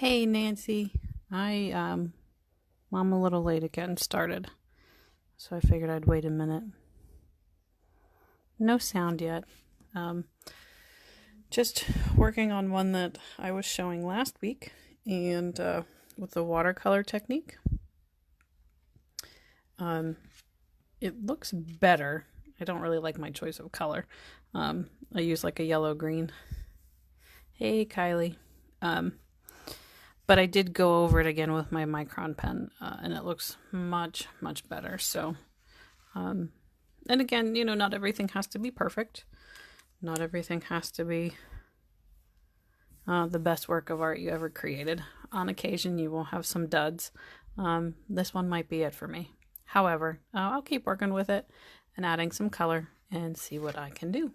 Hey Nancy, I'm a little late at getting started, so I figured I'd wait a minute. No sound yet. Um, just working on one that I was showing last week, and with the watercolor technique. It looks better. I don't really like my choice of color. I use like a yellow green. Hey Kylie. But I did go over it again with my Micron pen, and it looks much, much better. So, and again, not everything has to be perfect. Not everything has to be the best work of art you ever created. On occasion, you will have some duds. This one might be it for me. However, I'll keep working with it and adding some color and see what I can do.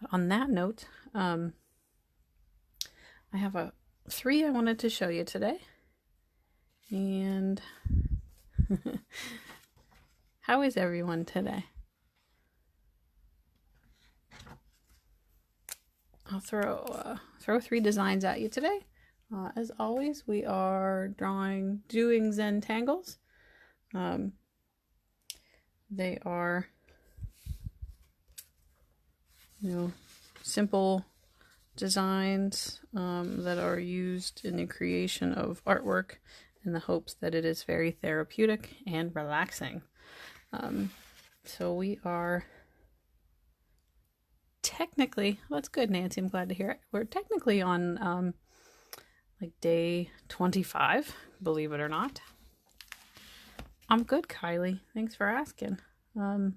But on that note, I have 3 I wanted to show you today. And how is everyone today? I'll throw 3 designs at you today. As always, we are doing Zentangles. They are, simple designs that are used in the creation of artwork in the hopes that it is very therapeutic and relaxing. So we are technically, well, that's good, Nancy, I'm glad to hear it. We're technically on like day 25, believe it or not. I'm good, Kylie. Thanks for asking. So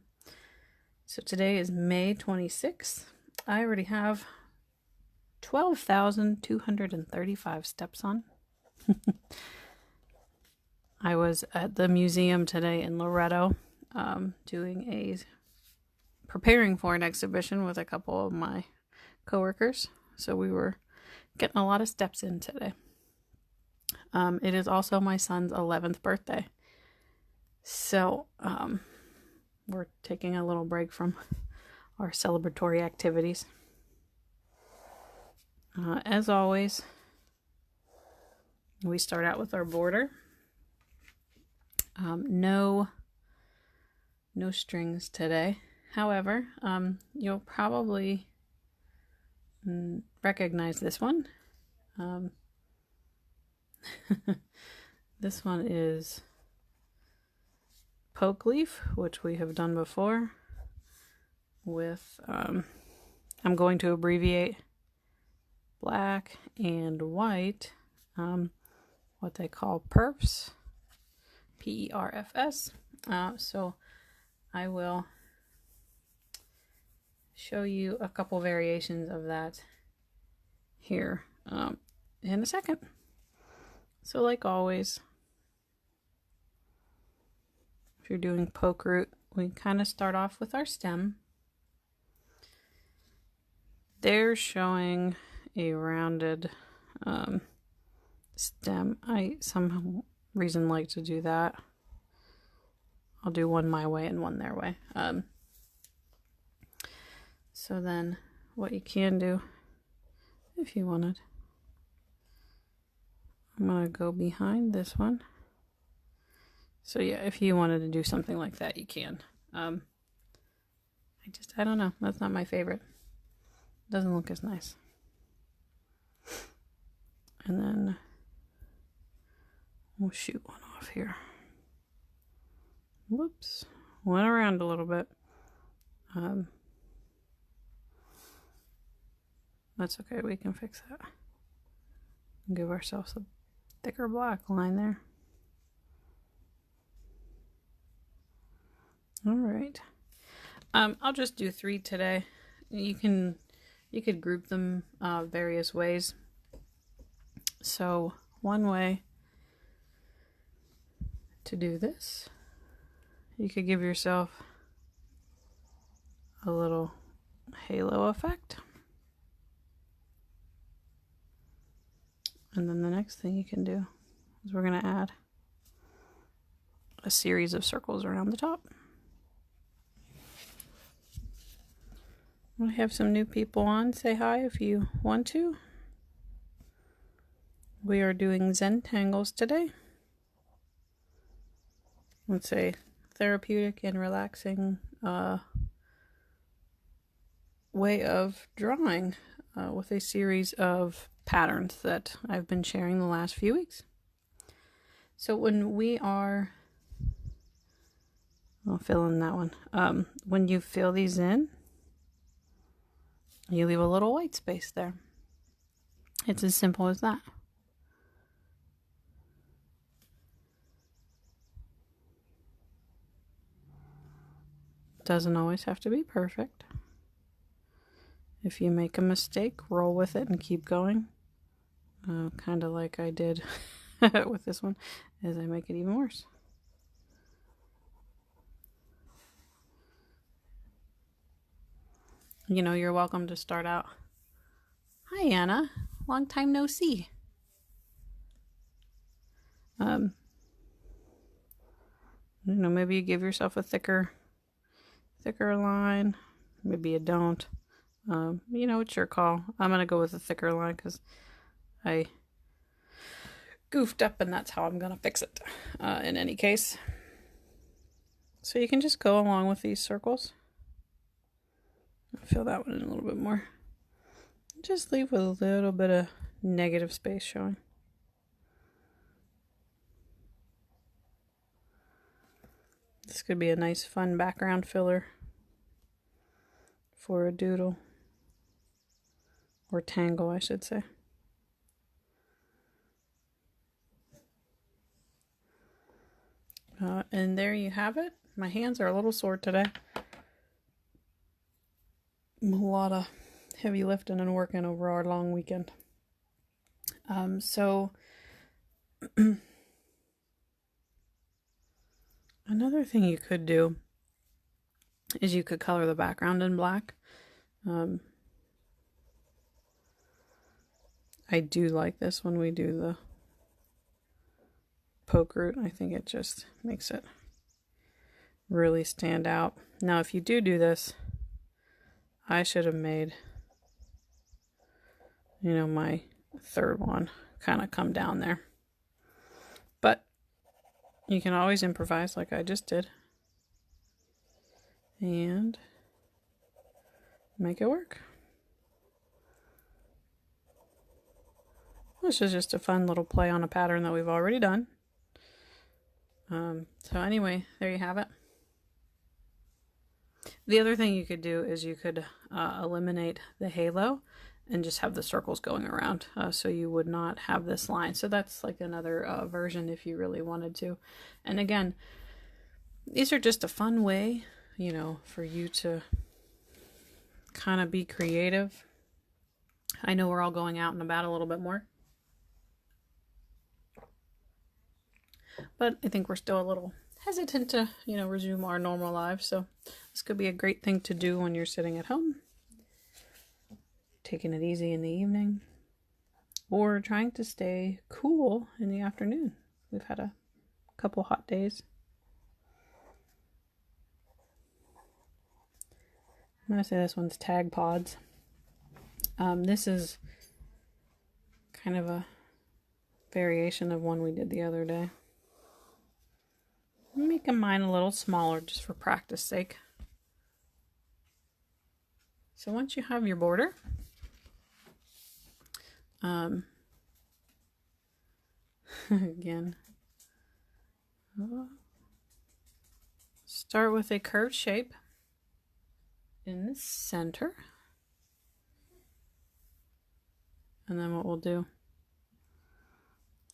today is May 26th. I already have 12,235 steps on. I was at the museum today in Loretto, preparing for an exhibition with a couple of my coworkers. So we were getting a lot of steps in today. It is also my son's 11th birthday. So we're taking a little break from our celebratory activities. As always, we start out with our border. No strings today. However, you'll probably recognize this one. This one is poke leaf, which we have done before with, I'm going to abbreviate black and white, what they call Perfs, Perfs. So I will show you a couple variations of that here in a second. So like always, if you're doing poke root, we kind of start off with our stem. They're showing a rounded stem. I some reason like to do that. I'll do one my way and one their way. So then what you can do, if you wanted, I'm going to go behind this one. So yeah, if you wanted to do something like that, you can. I don't know. That's not my favorite. Doesn't look as nice. And then we'll shoot one off here. Whoops. Went around a little bit. That's okay. We can fix that. Give ourselves a thicker black line there. All right. I'll just do 3 today. You could group them various ways. So one way to do this, you could give yourself a little halo effect. And then the next thing you can do is we're going to add a series of circles around the top. We have some new people on. Say hi if you want to. We are doing Zentangles today. It's a therapeutic and relaxing way of drawing with a series of patterns that I've been sharing the last few weeks. So when we are, I'll fill in that one. When you fill these in, you leave a little white space there. It's as simple as that. Doesn't always have to be perfect. If you make a mistake, roll with it and keep going. Kind of like I did with this one, as I make it even worse. You know, you're welcome to start out. Hi, Anna. Long time no see. You know, maybe you give yourself a thicker line. Maybe you don't. You know, it's your call. I'm going to go with a thicker line because I goofed up and that's how I'm going to fix it in any case. So you can just go along with these circles. I'll fill that one in a little bit more. Just leave with a little bit of negative space showing. This could be a nice fun background filler for a doodle. Or tangle, I should say. And there you have it. My hands are a little sore today. A lot of heavy lifting and working over our long weekend. So another thing you could do is you could color the background in black. I do like this when we do the poke root. I think it just makes it really stand out. Now, if you do this, I should have made, you know, my third one kind of come down there. But you can always improvise like I just did. And make it work. This is just a fun little play on a pattern that we've already done. So anyway, there you have it. The other thing you could do is you could eliminate the halo and just have the circles going around, so you would not have this line. So that's like another version if you really wanted to. And again, these are just a fun way, you know, for you to kind of be creative. I know we're all going out and about a little bit more, but I think we're still a little hesitant to, you know, resume our normal lives. So this could be a great thing to do when you're sitting at home, taking it easy in the evening, or trying to stay cool in the afternoon. We've had a couple hot days. I'm going to say this one's Taghpodz. This is kind of a variation of one we did the other day. I'm making mine a little smaller just for practice sake. So once you have your border, again, start with a curved shape in the center. And then what we'll do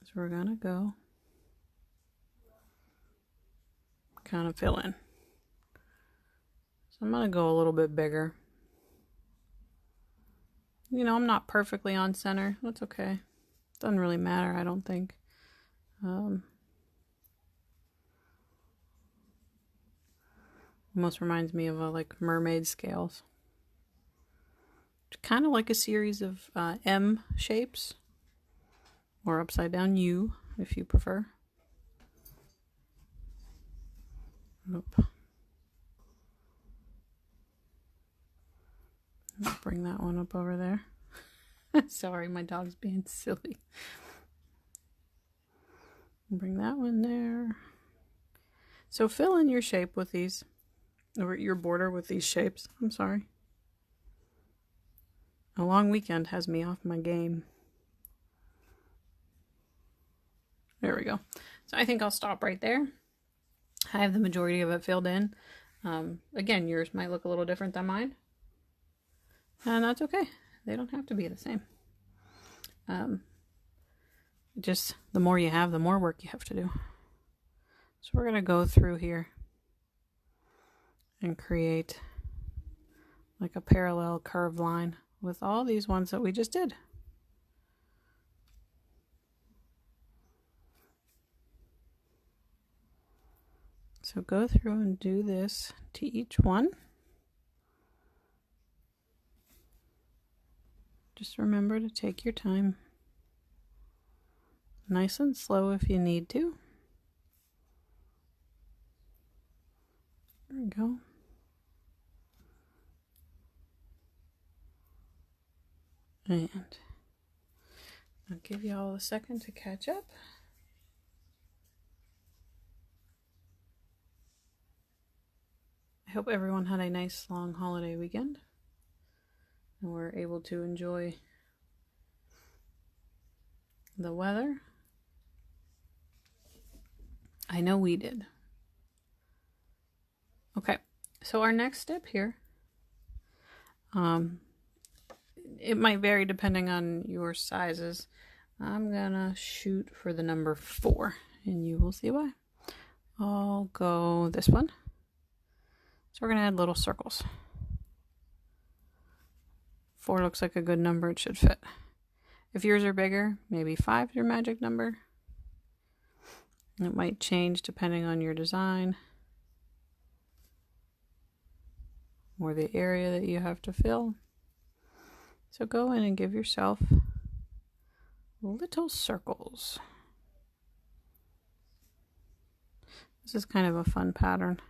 is we're going to go kind of fill in. So I'm going to go a little bit bigger. You know, I'm not perfectly on center. That's okay. Doesn't really matter, I don't think. Almost reminds me of like mermaid scales. Kind of like a series of M shapes, or upside down U if you prefer. Nope. I'll bring that one up over there. Sorry, my dog's being silly. Bring that one there. So fill in your shape with these, or your border with these shapes. I'm sorry. A long weekend has me off my game. There we go. So I think I'll stop right there. I have the majority of it filled in. Again, yours might look a little different than mine. And that's okay. They don't have to be the same. Just the more you have, the more work you have to do. So we're going to go through here and create like a parallel curved line with all these ones that we just did. So go through and do this to each one. Just remember to take your time. Nice and slow if you need to. There we go. And I'll give you all a second to catch up. I hope everyone had a nice long holiday weekend and were able to enjoy the weather. I know we did. Okay, so our next step here, it might vary depending on your sizes. I'm gonna shoot for the number 4 and you will see why. I'll go this one. So we're gonna add little circles. 4 looks like a good number, it should fit. If yours are bigger, maybe 5 is your magic number. It might change depending on your design or the area that you have to fill. So go in and give yourself little circles. This is kind of a fun pattern.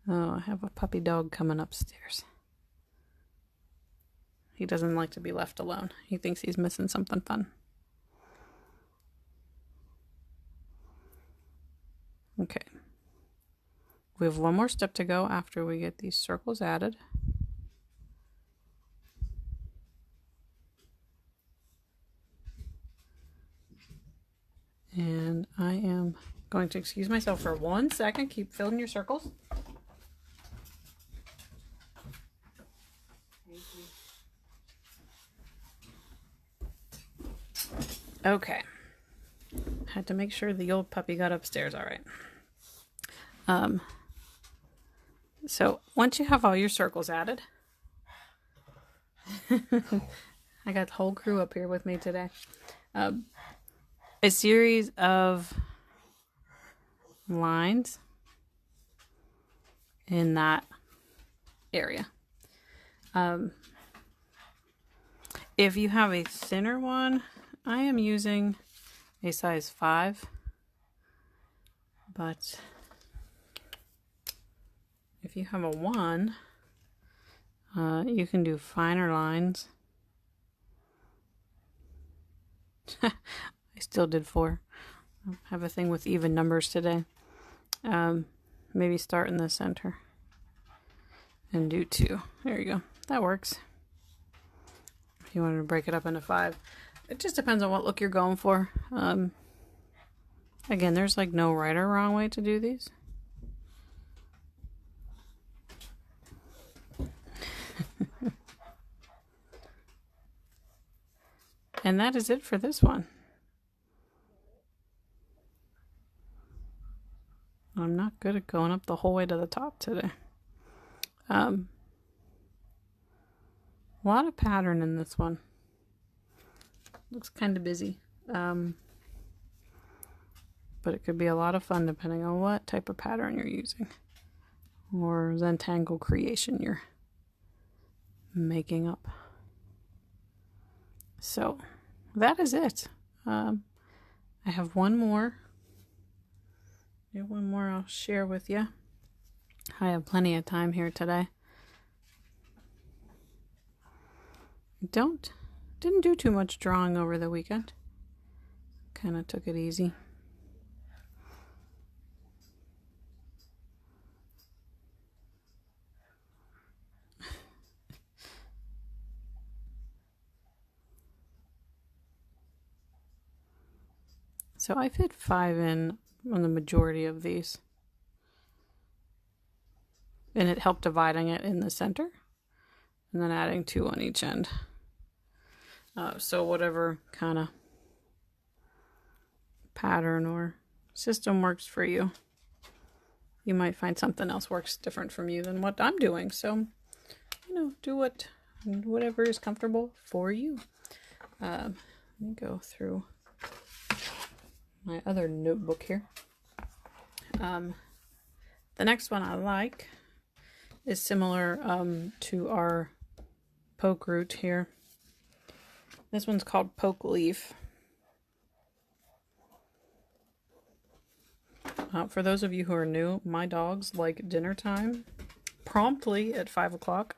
Oh, I have a puppy dog coming upstairs. He doesn't like to be left alone. He thinks he's missing something fun. Okay. We have one more step to go after we get these circles added. And I am going to excuse myself for 1 second. Keep filling your circles. Okay. Had to make sure the old puppy got upstairs all right. So once you have all your circles added, I got the whole crew up here with me today. A series of lines in that area. If you have a thinner one, I am using a size 5, but if you have a 1, you can do finer lines. I still did 4. I have a thing with even numbers today. Maybe start in the center and do 2. There you go. That works. If you wanted to break it up into 5. It just depends on what look you're going for. Again, there's like no right or wrong way to do these. And that is it for this one. I'm not good at going up the whole way to the top today. A lot of pattern in this one. Looks kind of busy. But it could be a lot of fun depending on what type of pattern you're using. Or Zentangle creation you're making up. So, that is it. I have one more. One more I'll share with you. I have plenty of time here today. Don't Didn't do too much drawing over the weekend. Kind of took it easy. So I fit 5 in on the majority of these. And it helped dividing it in the center and then adding 2 on each end. So whatever kind of pattern or system works for you. You might find something else works different from you than what I'm doing. So, do whatever is comfortable for you. Let me go through my other notebook here. The next one I like is similar to our poke root here. This one's called Poke Leaf. For those of you who are new, my dogs like dinner time promptly at 5 o'clock,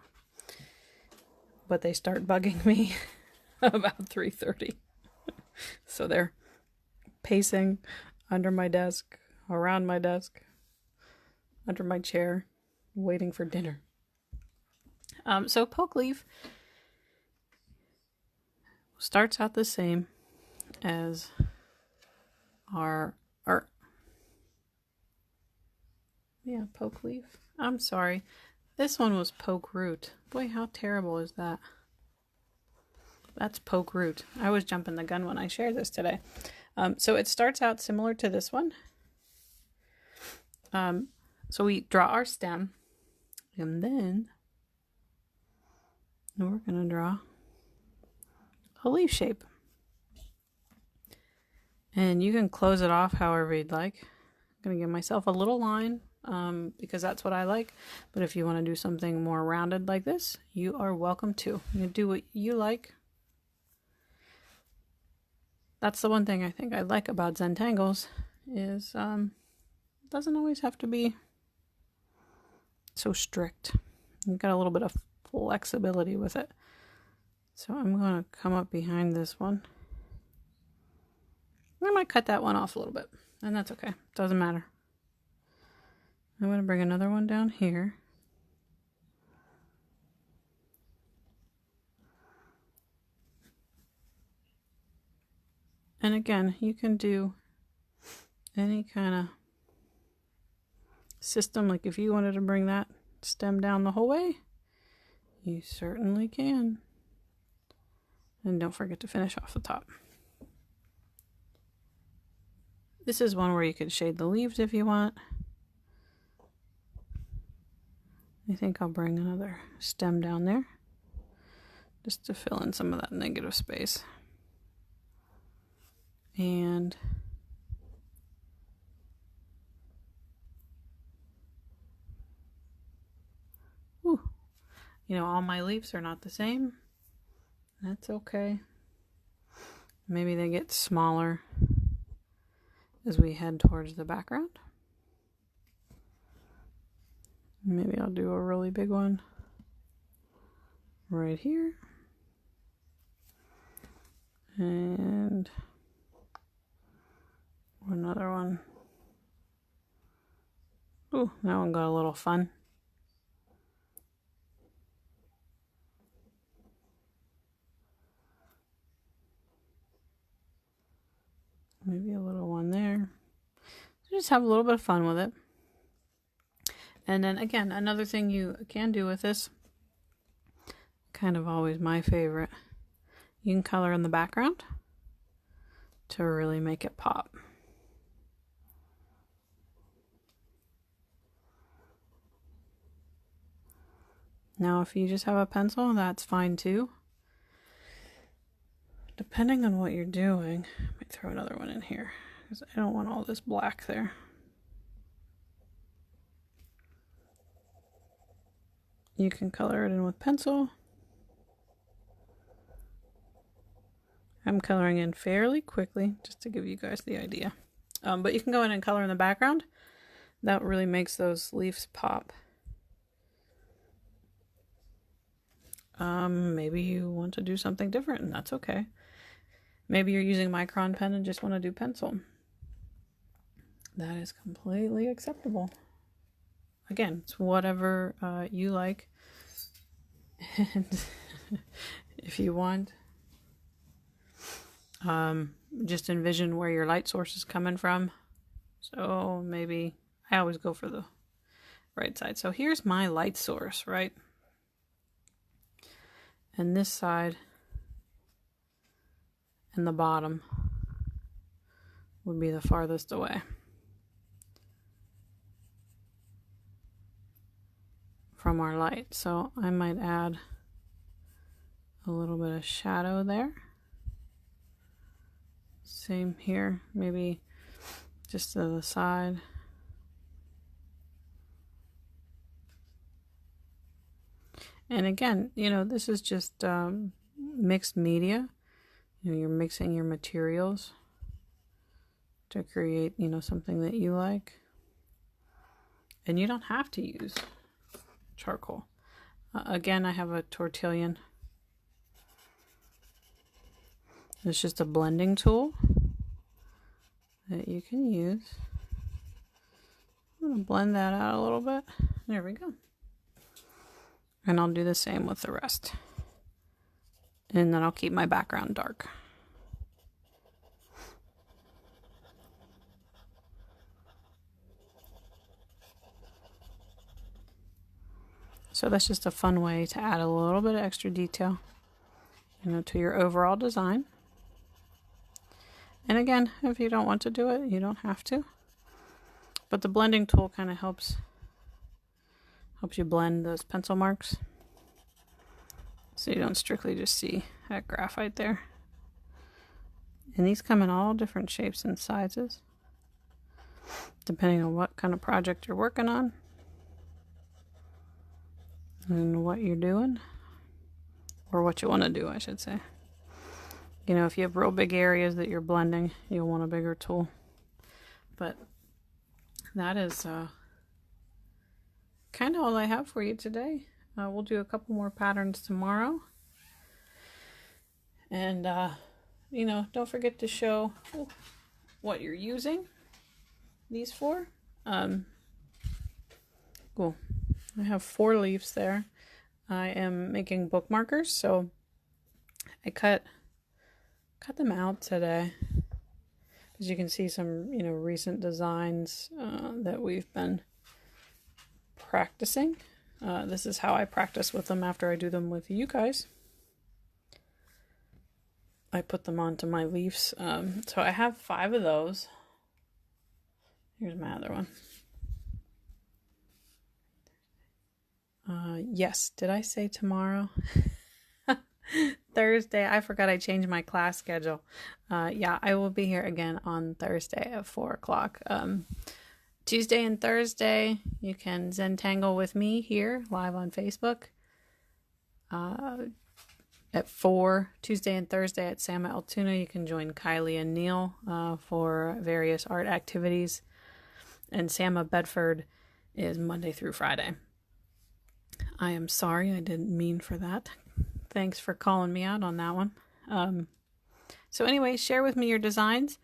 but they start bugging me about 3:30. So they're pacing under my desk, around my desk, under my chair, waiting for dinner. So Poke Leaf starts out the same as our Poke Leaf. I'm sorry. This one was Poke Root. Boy, how terrible is that? That's Poke Root. I was jumping the gun when I shared this today. So it starts out similar to this one. So we draw our stem, and then we're going to draw a leaf shape. And you can close it off however you'd like. I'm going to give myself a little line because that's what I like. But if you want to do something more rounded like this, you are welcome to. You do what you like. That's the one thing I think I like about Zentangles is it doesn't always have to be so strict. You've got a little bit of flexibility with it. So I'm going to come up behind this one. I might cut that one off a little bit, and that's okay. Doesn't matter. I'm going to bring another one down here. And again, you can do any kind of system. Like if you wanted to bring that stem down the whole way, you certainly can. And don't forget to finish off the top. This is one where you could shade the leaves if you want. I think I'll bring another stem down there just to fill in some of that negative space. And all my leaves are not the same. That's okay. Maybe they get smaller as we head towards the background. Maybe I'll do a really big one right here. And another one. Ooh, that one got a little fun. Maybe a little one there. So just have a little bit of fun with it. And then again, another thing you can do with this, kind of always my favorite, you can color in the background to really make it pop. Now if you just have a pencil, that's fine too. Depending on what you're doing, I might throw another one in here because I don't want all this black there. You can color it in with pencil. I'm coloring in fairly quickly just to give you guys the idea. But you can go in and color in the background. That really makes those leaves pop. Maybe you want to do something different, and that's okay. Maybe you're using micron pen and just want to do pencil. That is completely acceptable. Again, it's whatever you like. And if you want, just envision where your light source is coming from. So maybe I always go for the right side. So here's my light source, right? And this side and the bottom would be the farthest away from our light. So I might add a little bit of shadow there. Same here, maybe just to the side. And again, you know, this is just mixed media. You know, you're mixing your materials to create, you know, something that you like. And you don't have to use charcoal. Again, I have a tortillon. It's just a blending tool that you can use. I'm going to blend that out a little bit. There we go. And I'll do the same with the rest. And then I'll keep my background dark. So that's just a fun way to add a little bit of extra detail, you know, to your overall design. And again, if you don't want to do it, you don't have to. But the blending tool kind of helps you blend those pencil marks, so you don't strictly just see that graphite there. And these come in all different shapes and sizes, depending on what kind of project you're working on and what you're doing, or what you want to do, I should say. You know, if you have real big areas that you're blending, you'll want a bigger tool. But that is kind of all I have for you today. We'll do a couple more patterns tomorrow. And, you know, don't forget to show what you're using these for. Cool. I have 4 leaves there. I am making bookmarkers, so I cut them out today. As you can see, some, you know, recent designs that we've been practicing. This is how I practice with them after I do them with you guys. I put them onto my leaves. So I have 5 of those. Here's my other one. Yes, did I say tomorrow? Thursday. I forgot I changed my class schedule. Yeah, I will be here again on Thursday at 4 o'clock. Tuesday and Thursday, you can Zentangle with me here live on Facebook. At 4, Tuesday and Thursday at Sama Altoona, you can join Kylie and Neil for various art activities. And Sama Bedford is Monday through Friday. I am sorry, I didn't mean for that. Thanks for calling me out on that one. So anyway, share with me your designs.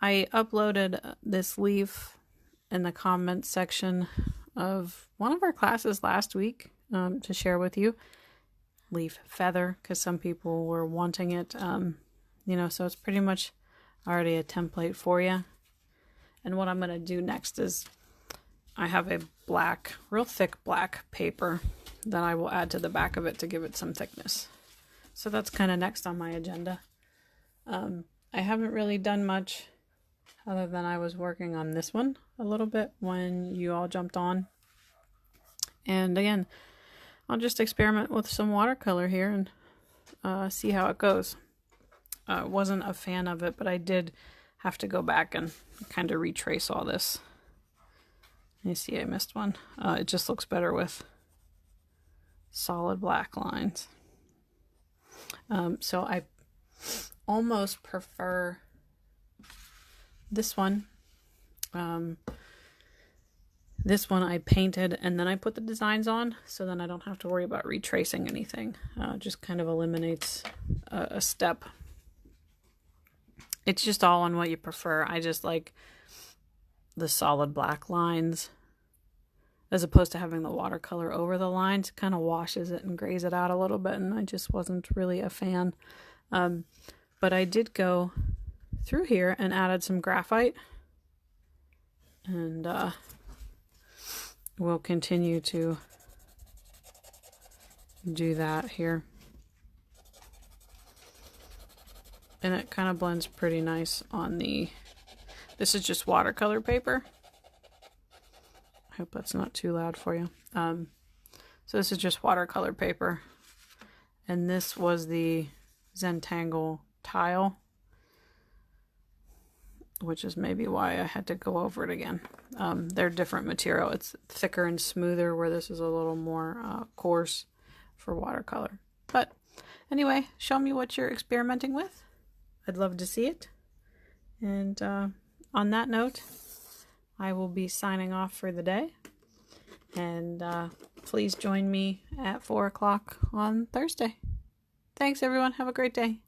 I uploaded this leaf in the comments section of one of our classes last week to share with you. Leaf feather, because some people were wanting it. You know, so it's pretty much already a template for you. And what I'm going to do next is I have a black, real thick black paper that I will add to the back of it to give it some thickness. So that's kind of next on my agenda. I haven't really done much other than I was working on this one a little bit when you all jumped on. And again, I'll just experiment with some watercolor here and see how it goes. Wasn't a fan of it, but I did have to go back and kind of retrace all this. You see I missed one. It just looks better with solid black lines. So I almost prefer this one. This one I painted and then I put the designs on, so then I don't have to worry about retracing anything. Just kind of eliminates a step. It's just all on what you prefer. I just like the solid black lines as opposed to having the watercolor over the lines. It kind of washes it and grays it out a little bit, and I just wasn't really a fan. But I did go through here and added some graphite, and we'll continue to do that here. And it kind of blends pretty nice on the, this is just watercolor paper. I hope that's not too loud for you. So this is just watercolor paper. And this was the Zentangle tile, which is maybe why I had to go over it again. They're different material. It's thicker and smoother, where this is a little more coarse for watercolor. But anyway, show me what you're experimenting with. I'd love to see it. And on that note, I will be signing off for the day. And please join me at 4 o'clock on Thursday. Thanks, everyone. Have a great day.